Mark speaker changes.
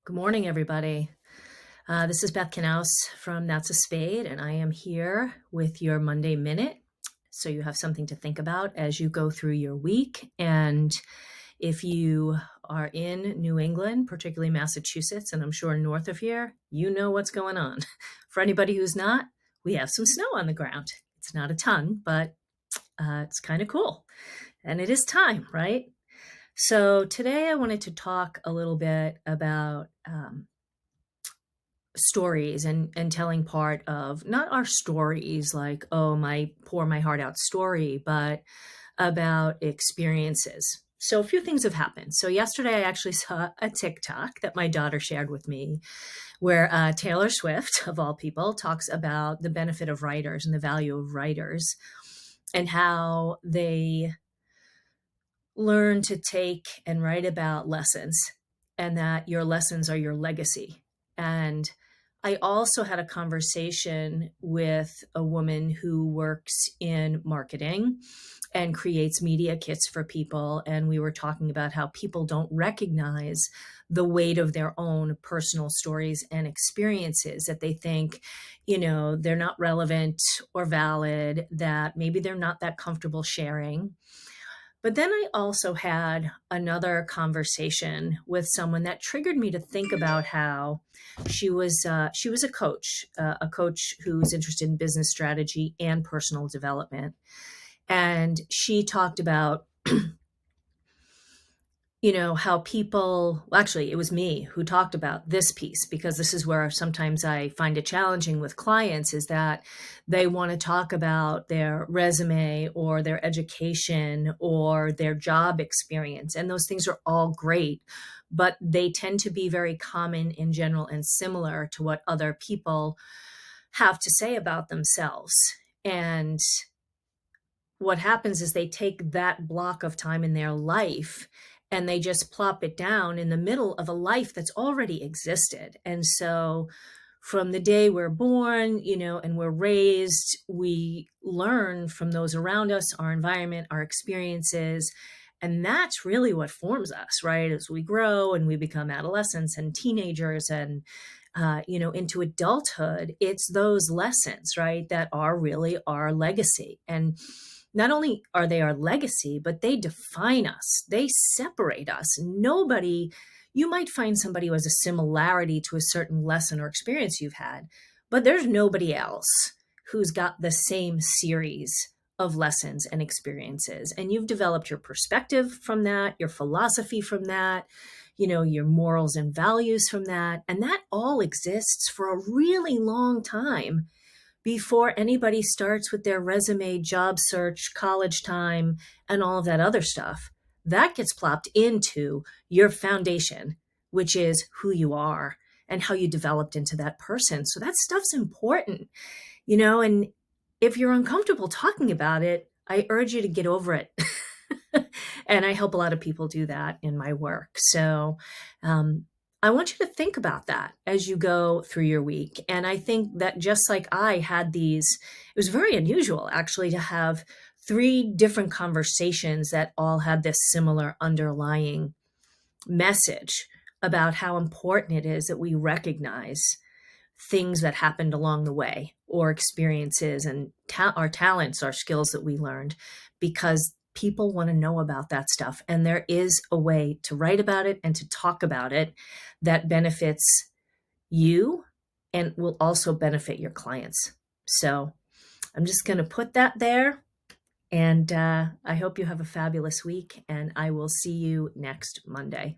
Speaker 1: Good morning, everybody. This is Beth Knaus from That's a Spade, and I am here with your Monday Minute. So you have something to think about as you go through your week. And if you are in New England, particularly Massachusetts, and I'm sure north of here, you know what's going on. For anybody who's not, we have some snow on the ground. It's not a ton, but it's kind of cool. And it is time, right? So today I wanted to talk a little bit about stories and telling part of not our stories like, oh, my pour my heart out story, but about experiences. So a few things have happened. So yesterday I actually saw a TikTok that my daughter shared with me where Taylor Swift, of all people, talks about the benefit of writers and the value of writers and how they learn to take and write about lessons and that your lessons are your legacy. And I also had a conversation with a woman who works in marketing and creates media kits for people. And we were talking about how people don't recognize the weight of their own personal stories and experiences, that they think, they're not relevant or valid, that maybe they're not that comfortable sharing. But then I also had another conversation with someone that triggered me to think about how she was a coach who's interested in business strategy and personal development, and she talked about how people, well, actually, it was me who talked about this piece, because this is where sometimes I find it challenging with clients, is that they want to talk about their resume or their education or their job experience. And those things are all great, but they tend to be very common in general and similar to what other people have to say about themselves. And what happens is they take that block of time in their life and they just plop it down in the middle of a life that's already existed. And so from the day we're born, and we're raised, we learn from those around us, our environment, our experiences. And that's really what forms us, right? As we grow and we become adolescents and teenagers and, into adulthood, it's those lessons, right, that are really our legacy. And not only are they our legacy, but they define us. They separate us. You might find somebody who has a similarity to a certain lesson or experience you've had, but there's nobody else who's got the same series of lessons and experiences. And you've developed your perspective from that, your philosophy from that, your morals and values from that. And that all exists for a really long time before anybody starts with their resume, job search, college time, and all of that other stuff. That gets plopped into your foundation, which is who you are and how you developed into that person. So that stuff's important, and if you're uncomfortable talking about it, I urge you to get over it. And I help a lot of people do that in my work. So, I want you to think about that as you go through your week. And I think that just like I had these, it was very unusual actually to have three different conversations that all had this similar underlying message about how important it is that we recognize things that happened along the way, or experiences and our talents, our skills that we learned, because people want to know about that stuff. And there is a way to write about it and to talk about it that benefits you and will also benefit your clients. So I'm just going to put that there. And I hope you have a fabulous week, and I will see you next Monday.